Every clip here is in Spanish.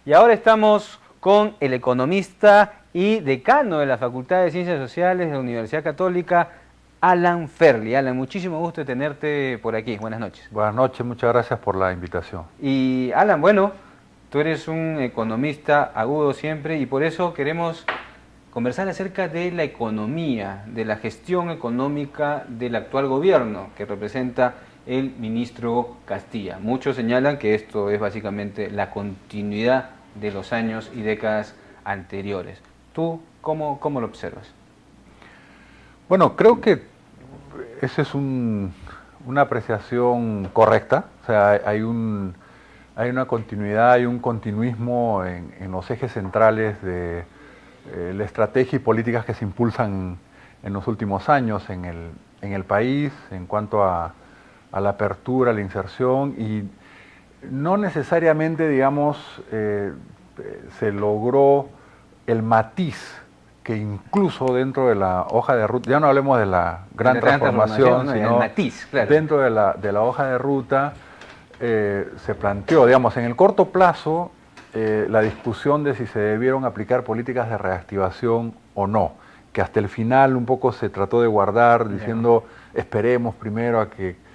Y ahora estamos con el economista y decano de la Facultad de Ciencias Sociales de la Universidad Católica, Alan Ferli. Alan, muchísimo gusto de tenerte por aquí. Buenas noches. Buenas noches, muchas gracias por la invitación. Y Alan, bueno, tú eres un economista agudo siempre y por eso queremos conversar acerca de la economía, de la gestión económica del actual gobierno que representa el ministro Castilla. Muchos señalan que esto es básicamente la continuidad de los años y décadas anteriores. ¿Tú cómo lo observas? Bueno, creo que esa es una apreciación correcta. O sea, hay una continuidad, hay un continuismo en los ejes centrales de la estrategia y políticas que se impulsan en los últimos años en el país en cuanto a la apertura, la inserción, y no necesariamente, digamos, se logró el matiz que incluso dentro de la hoja de ruta, ya no hablemos de la gran transformación, ¿no? sino el matiz, claro. Dentro de la hoja de ruta se planteó, digamos, en el corto plazo, la discusión de si se debieron aplicar políticas de reactivación o no, que hasta el final un poco se trató de guardar diciendo esperemos primero a que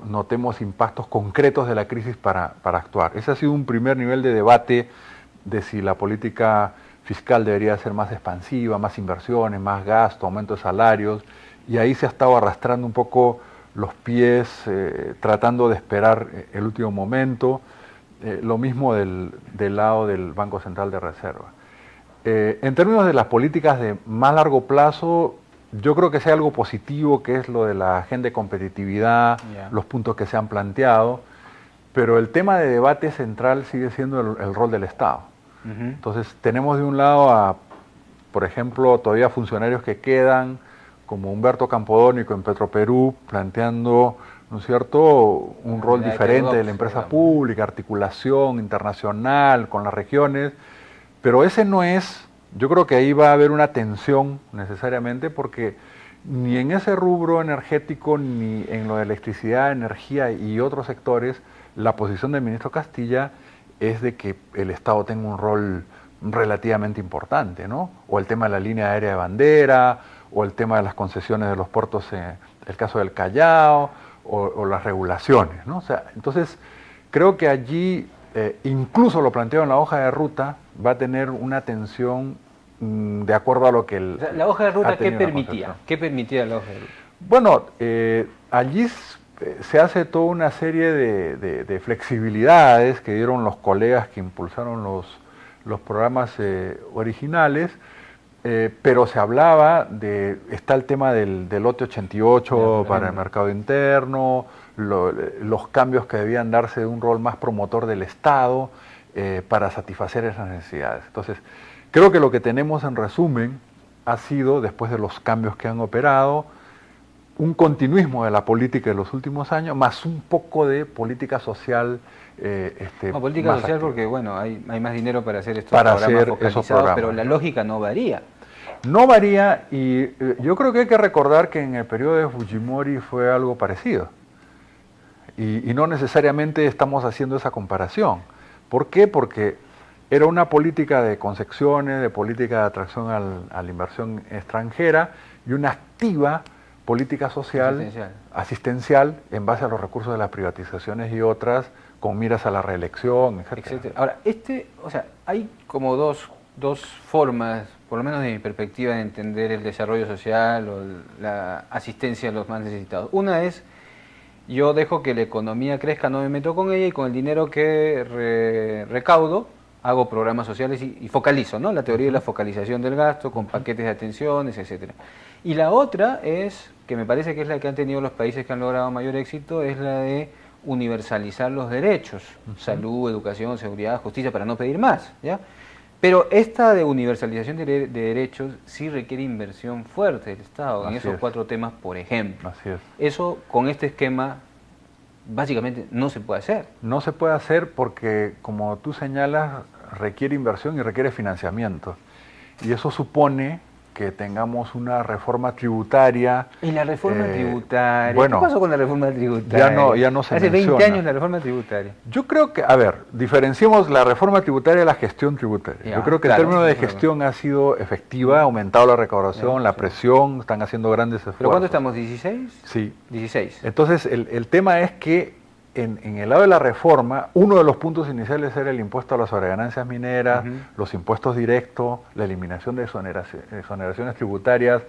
notemos impactos concretos de la crisis para actuar. Ese ha sido un primer nivel de debate de si la política fiscal debería ser más expansiva, más inversiones, más gasto, aumento de salarios, y ahí se ha estado arrastrando un poco los pies, tratando de esperar el último momento. Lo mismo del lado del Banco Central de Reserva. En términos de las políticas de más largo plazo, yo creo que sea algo positivo, que es lo de la agenda de competitividad, los puntos que se han planteado, pero el tema de debate central sigue siendo el rol del Estado. Entonces tenemos de un lado por ejemplo, todavía funcionarios que quedan, como Humberto Campodónico en Petroperú, planteando, ¿no es cierto?, un rol diferente de la empresa pública, articulación internacional con las regiones, pero ese no es, yo creo que ahí va a haber una tensión necesariamente, porque ni en ese rubro energético, ni en lo de electricidad, energía y otros sectores, la posición del ministro Castilla es de que el Estado tenga un rol relativamente importante, ¿no? O el tema de la línea aérea de bandera, o el tema de las concesiones de los puertos, el caso del Callao, o las regulaciones, ¿no? O sea, entonces, creo que allí, incluso lo planteo en la hoja de ruta, va a tener una tensión de acuerdo a lo que o sea, la hoja de ruta, ¿qué permitía? ¿Qué permitía la hoja de ruta? Bueno, allí se hace toda una serie de flexibilidades que dieron los colegas que impulsaron los programas originales, pero se hablaba está el tema del lote 88 para el mercado interno, los cambios que debían darse de un rol más promotor del Estado para satisfacer esas necesidades. Entonces, creo que lo que tenemos en resumen ha sido, después de los cambios que han operado, un continuismo de la política de los últimos años, más un poco de política social. Política social activa. Porque bueno, hay más dinero para hacer estos para programas hacer focalizados, esos programas, pero la lógica no varía. No varía, y yo creo que hay que recordar que en el periodo de Fujimori fue algo parecido. Y no necesariamente estamos haciendo esa comparación. ¿Por qué? Porque era una política de concesiones, de política de atracción a la inversión extranjera y una activa política social, asistencial, en base a los recursos de las privatizaciones y otras, con miras a la reelección, etc. Ahora, hay como dos formas, por lo menos de mi perspectiva, de entender el desarrollo social o la asistencia a los más necesitados. Una es, yo dejo que la economía crezca, no me meto con ella, y con el dinero que recaudo, hago programas sociales y focalizo, ¿no? La teoría de la focalización del gasto, con paquetes de atenciones, etc. Y la otra es, que me parece que es la que han tenido los países que han logrado mayor éxito, es la de universalizar los derechos, salud, educación, seguridad, justicia, para no pedir más, ¿ya? Pero esta de universalización de derechos sí requiere inversión fuerte del Estado en esos 4 temas, por ejemplo. Así es. Eso con este esquema básicamente no se puede hacer. No se puede hacer porque, como tú señalas, requiere inversión y requiere financiamiento. Y eso supone que tengamos una reforma tributaria. ¿Y la reforma tributaria? Bueno, ¿qué pasó con la reforma tributaria? Ya no se Hace menciona. 20 años la reforma tributaria. Yo creo que, a ver, diferenciemos la reforma tributaria de la gestión tributaria. Ya, Yo creo que claro, el término de gestión ha sido efectiva, ha aumentado la recaudación, la presión, están haciendo grandes esfuerzos. ¿Pero cuánto estamos? ¿16? Sí. 16. Entonces, el tema es que en el lado de la reforma, uno de los puntos iniciales era el impuesto a las sobreganancias mineras, los impuestos directos, la eliminación de exoneraciones tributarias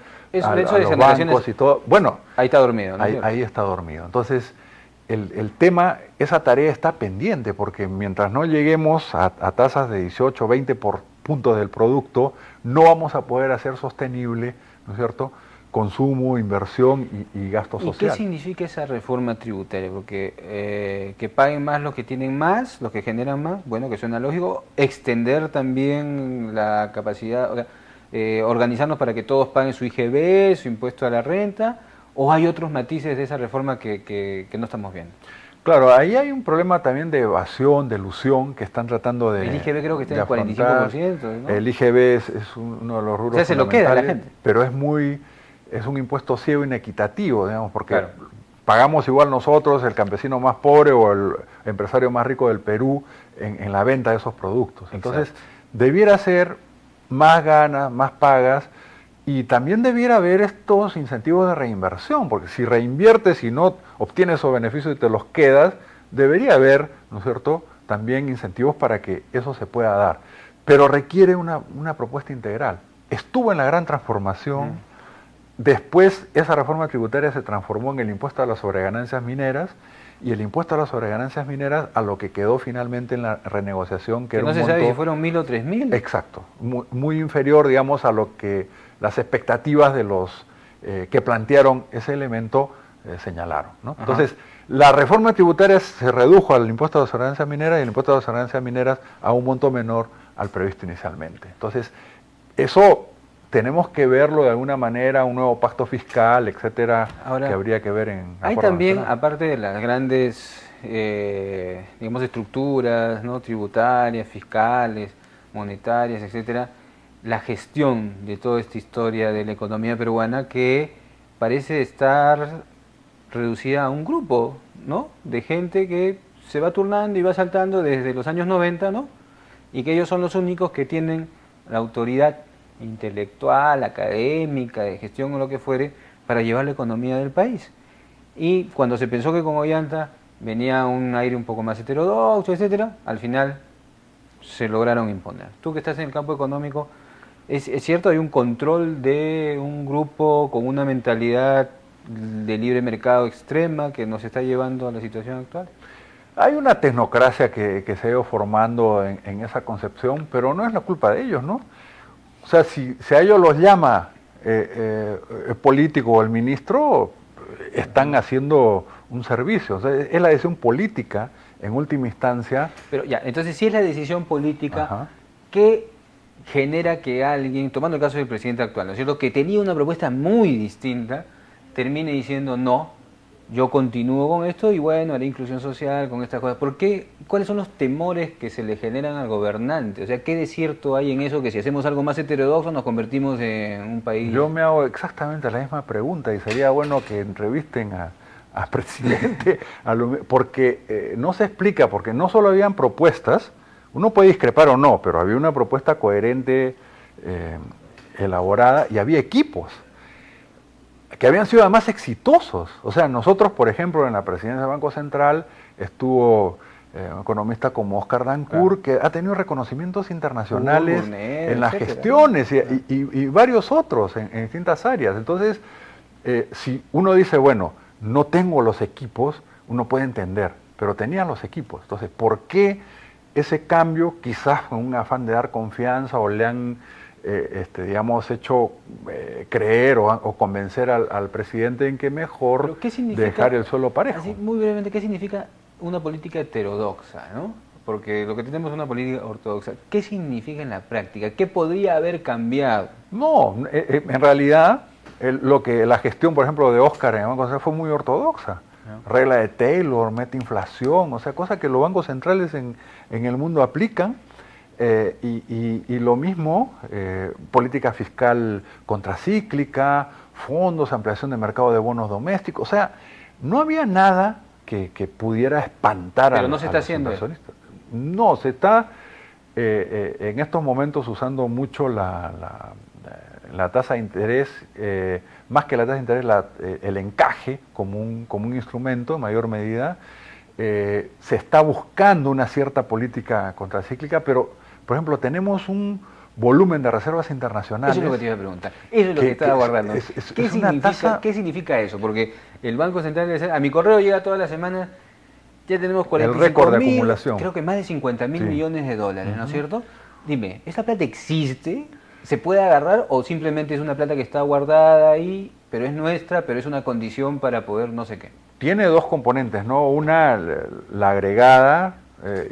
a los bancos y todo. Bueno, ahí está dormido, ¿no? Ahí está dormido. Entonces, el tema, esa tarea está pendiente, porque mientras no lleguemos a tasas de 18, 20 por puntos del producto, no vamos a poder hacer sostenible, ¿no es cierto?, consumo, inversión y gasto social. ¿Y qué significa esa reforma tributaria? Porque que paguen más los que tienen más, los que generan más, bueno, que suena lógico, extender también la capacidad, o sea, organizarnos para que todos paguen su IGB, su impuesto a la renta, ¿o hay otros matices de esa reforma que no estamos viendo? Claro, ahí hay un problema también de evasión, de elusión, que están tratando de... El IGB creo que está en el 45%, ¿no? El IGB es uno de los rubros, o sea, se lo queda la gente. Pero es un impuesto ciego inequitativo, digamos, porque claro, pagamos igual nosotros, el campesino más pobre o el empresario más rico del Perú, en la venta de esos productos. Entonces, exacto, debiera ser más ganas, más pagas, y también debiera haber estos incentivos de reinversión, porque si reinviertes y no obtienes esos beneficios y te los quedas, debería haber, ¿no es cierto?, también incentivos para que eso se pueda dar. Pero requiere una propuesta integral. Estuvo en la gran transformación. Después, esa reforma tributaria se transformó en el impuesto a las sobreganancias mineras, y el impuesto a las sobreganancias mineras a lo que quedó finalmente en la renegociación, que era no un se monto, sabe si fueron 1.000 o 3.000. Exacto, muy inferior, digamos, a lo que las expectativas de los que plantearon ese elemento señalaron, ¿no? Entonces, la reforma tributaria se redujo al impuesto a las sobreganancias mineras y el impuesto a las sobreganancias mineras a un monto menor al previsto inicialmente. Entonces, eso tenemos que verlo de alguna manera, un nuevo pacto fiscal, etcétera, ahora, que habría que ver en... Hay también, aparte de las grandes, digamos, estructuras, ¿no?, tributarias, fiscales, monetarias, etcétera, la gestión de toda esta historia de la economía peruana, que parece estar reducida a un grupo, ¿no?, de gente que se va turnando y va saltando desde los años 90, ¿no?, y que ellos son los únicos que tienen la autoridad intelectual, académica, de gestión o lo que fuere, para llevar la economía del país. Y cuando se pensó que con Ollanta venía un aire un poco más heterodoxo, etcétera, al final se lograron imponer. Tú que estás en el campo económico, ¿es cierto, hay un control de un grupo con una mentalidad de libre mercado extrema que nos está llevando a la situación actual? Hay una tecnocracia que se ha ido formando en esa concepción, pero no es la culpa de ellos, ¿no? O sea, si a ellos los llama el político o el ministro, están haciendo un servicio. O sea, es la decisión política, en última instancia. Pero ya, entonces si es la decisión política, ¿qué genera que alguien, tomando el caso del presidente actual, ¿no es cierto?, que tenía una propuesta muy distinta, termine diciendo no, yo continúo con esto y bueno, haré inclusión social con estas cosas? ¿Por qué? ¿Cuáles son los temores que se le generan al gobernante? O sea, ¿qué de cierto hay en eso, que si hacemos algo más heterodoxo nos convertimos en un país? Yo me hago exactamente la misma pregunta y sería bueno que entrevisten al presidente, porque no se explica, porque no solo habían propuestas, uno puede discrepar o no, pero había una propuesta coherente, elaborada, y había equipos que habían sido además exitosos. O sea, nosotros, por ejemplo, en la presidencia del Banco Central estuvo un economista como Oscar Dancourt, que ha tenido reconocimientos internacionales en las gestiones y varios otros en distintas áreas. Entonces, si uno dice, bueno, no tengo los equipos, uno puede entender, pero tenía los equipos. Entonces, ¿por qué ese cambio, quizás con un afán de dar confianza, o le han digamos, hecho creer o convencer al presidente en que mejor dejar el suelo parejo? Así, muy brevemente, ¿qué significa una política heterodoxa, ¿no? Porque lo que tenemos es una política ortodoxa. ¿Qué significa en la práctica? ¿Qué podría haber cambiado? No, en realidad, la gestión, por ejemplo, de Oscar en el Banco Central fue muy ortodoxa. Regla de Taylor, meta inflación, o sea, cosas que los bancos centrales en el mundo aplican. y lo mismo, política fiscal contracíclica, fondos, ampliación de mercado de bonos domésticos, o sea, no había nada que pudiera espantar Pero no se está haciendo eso. No, se está en estos momentos usando mucho la tasa de interés, más que la tasa de interés, el encaje como un instrumento en mayor medida. Se está buscando una cierta política contracíclica, pero, por ejemplo, tenemos un volumen de reservas internacionales. Eso es lo que te iba a preguntar. Eso es lo que estaba guardando. ¿Qué significa eso? Porque el Banco Central a mi correo llega toda la semana, ya tenemos 45 el récord de acumulación. Creo que más de 50.000 Sí. millones de dólares, ¿no es cierto? Dime, ¿esa plata existe? ¿Se puede agarrar o simplemente es una plata que está guardada ahí, pero es nuestra, pero es una condición para poder no sé qué? Tiene dos componentes, ¿no? Una, la agregada,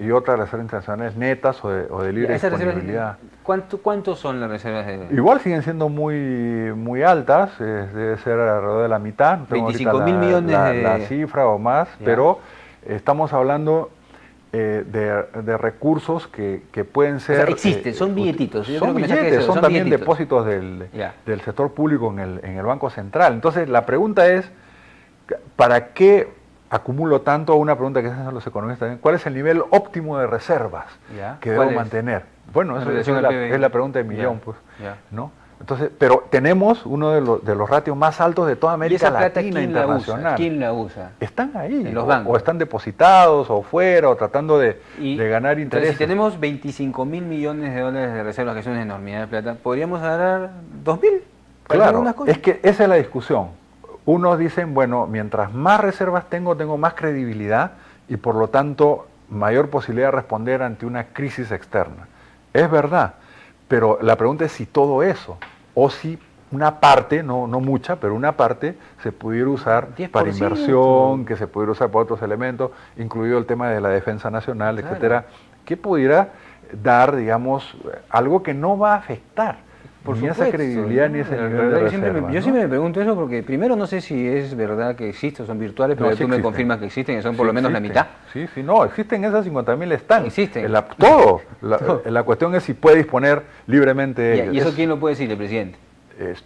y otra, las reservas internacionales netas o de libre ¿Esas disponibilidad. reservas, ¿cuántos son las reservas de...? Igual siguen siendo muy altas, debe ser alrededor de la mitad. No tengo 25.000 ahorita millones la cifra o más, Ya. pero estamos hablando de recursos que pueden ser... O sea, existen, son billetitos. Yo Son creo que me saqué billetes, eso, son son también billetitos. depósitos Ya. del sector público en el Banco Central. Entonces, la pregunta es, ¿para qué acumulo tanto? Una pregunta que se hacen los economistas también, ¿cuál es el nivel óptimo de reservas Ya. que ¿Cuál debo es? mantener? Bueno, En eso relación es al PBI. es la pregunta de millón, Ya. pues, Ya. ¿no? Entonces, pero tenemos uno de los ratios más altos de toda ¿Y América esa plata Latina quién la usa? internacional. ¿Quién la usa? Están ahí, En los bancos. o están depositados, o fuera, o tratando de ganar Entonces, intereses. si tenemos 25.000 millones de dólares de reservas, que es una enormidad de plata, ¿podríamos agarrar 2.000? Claro, es que esa es la discusión. Unos dicen, bueno, mientras más reservas tengo más credibilidad y por lo tanto mayor posibilidad de responder ante una crisis externa. Es verdad, pero la pregunta es si todo eso, o si una parte, no mucha, pero una parte se pudiera usar 10%. para inversión, que se pudiera usar para otros elementos, incluido el tema de la defensa nacional, Claro. etcétera, que pudiera dar, digamos, algo que no va a afectar Por ni supuesto, esa credibilidad ¿no? ni ese La nivel verdad, de yo siempre reserva, yo ¿no? siempre me pregunto eso porque primero no sé si es verdad que existen o son virtuales, No, pero sí tú me existen. confirmas que existen, que son por Sí lo menos la existen. mitad. Sí, no, existen esas 50.000 están. Existen. Todo. Todo. La cuestión es si puede disponer libremente de ellos. ¿Y eso quién lo puede decir? El presidente.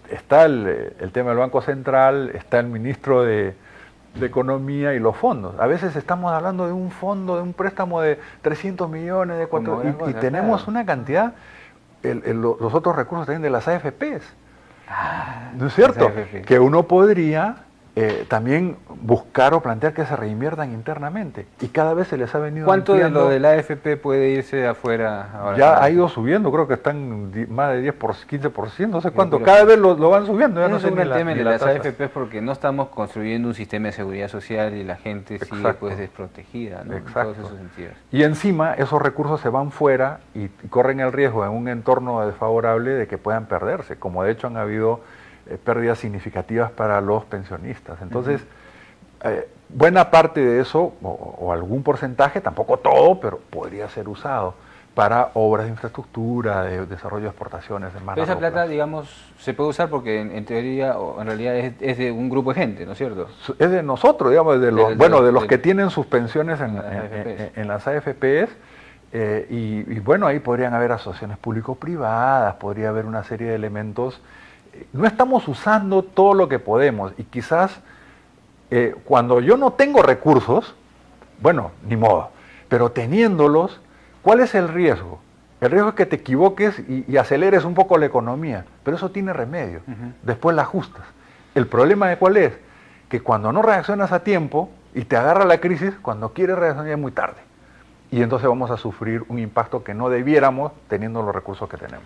Está el tema del Banco Central, está el ministro de Economía y los fondos. A veces estamos hablando de un fondo, de un préstamo de 300 millones, de Como 4, gran y cosa, tenemos claro. una cantidad, los otros recursos también de las AFPs. ¿No es cierto? las AFP. Que uno podría también buscar o plantear que se reinviertan internamente. Y cada vez se les ha venido ¿Cuánto de ampliando. lo de la AFP puede irse afuera ahora? Ya ha ido subiendo, creo que están más de 10 15%, no sé cuánto. pero- Cada vez lo van subiendo. Ya no Eso sé es ni un la, tema ni de la las tasa. AFP porque no estamos construyendo un sistema de seguridad social y la gente sigue Exacto. pues desprotegida, ¿no? En Exacto. todos esos sentidos. Y encima esos recursos se van fuera y corren el riesgo en un entorno desfavorable de que puedan perderse, como de hecho han habido pérdidas significativas para los pensionistas. Entonces, buena parte de eso, o algún porcentaje, tampoco todo, pero podría ser usado para obras de infraestructura, de desarrollo de exportaciones, de más Pero esa largo plata, plazo. digamos, se puede usar porque en teoría o en realidad es de un grupo de gente, ¿no es cierto? Es de nosotros, digamos, de los, de los que tienen sus pensiones en las AFPs. en las AFPs, y bueno, ahí podrían haber asociaciones público-privadas, podría haber una serie de elementos. No estamos usando todo lo que podemos, y quizás cuando yo no tengo recursos, bueno, ni modo, pero teniéndolos, ¿cuál es el riesgo? El riesgo es que te equivoques y aceleres un poco la economía, pero eso tiene remedio. Después la ajustas. El problema de cuál es, que cuando no reaccionas a tiempo y te agarra la crisis, cuando quieres reaccionar ya es muy tarde. Y entonces vamos a sufrir un impacto que no debiéramos teniendo los recursos que tenemos.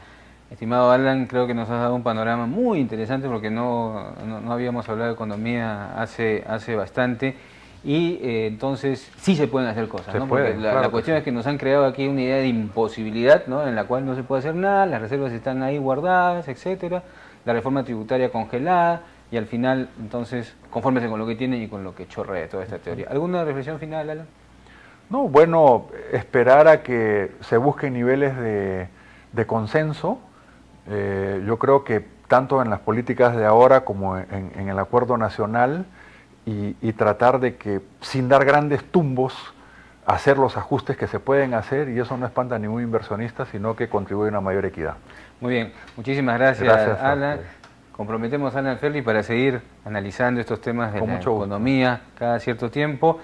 Estimado Alan, creo que nos has dado un panorama muy interesante porque no habíamos hablado de economía hace bastante y entonces sí se pueden hacer cosas, Se ¿no? puede, Porque la claro cuestión que es que nos han creado aquí una idea de imposibilidad, ¿no? En la cual no se puede hacer nada, las reservas están ahí guardadas, etcétera, la reforma tributaria congelada y al final, entonces, confórmese con lo que tienen y con lo que chorrea toda esta teoría. ¿Alguna reflexión final, Alan? No, bueno, esperar a que se busquen niveles de consenso. Yo creo que tanto en las políticas de ahora como en el acuerdo nacional y tratar de que sin dar grandes tumbos hacer los ajustes que se pueden hacer, y eso no espanta a ningún inversionista, sino que contribuye a una mayor equidad. Muy bien, muchísimas gracias Alan. Comprometemos a Alan Ferli para seguir analizando estos temas de la economía cada cierto tiempo.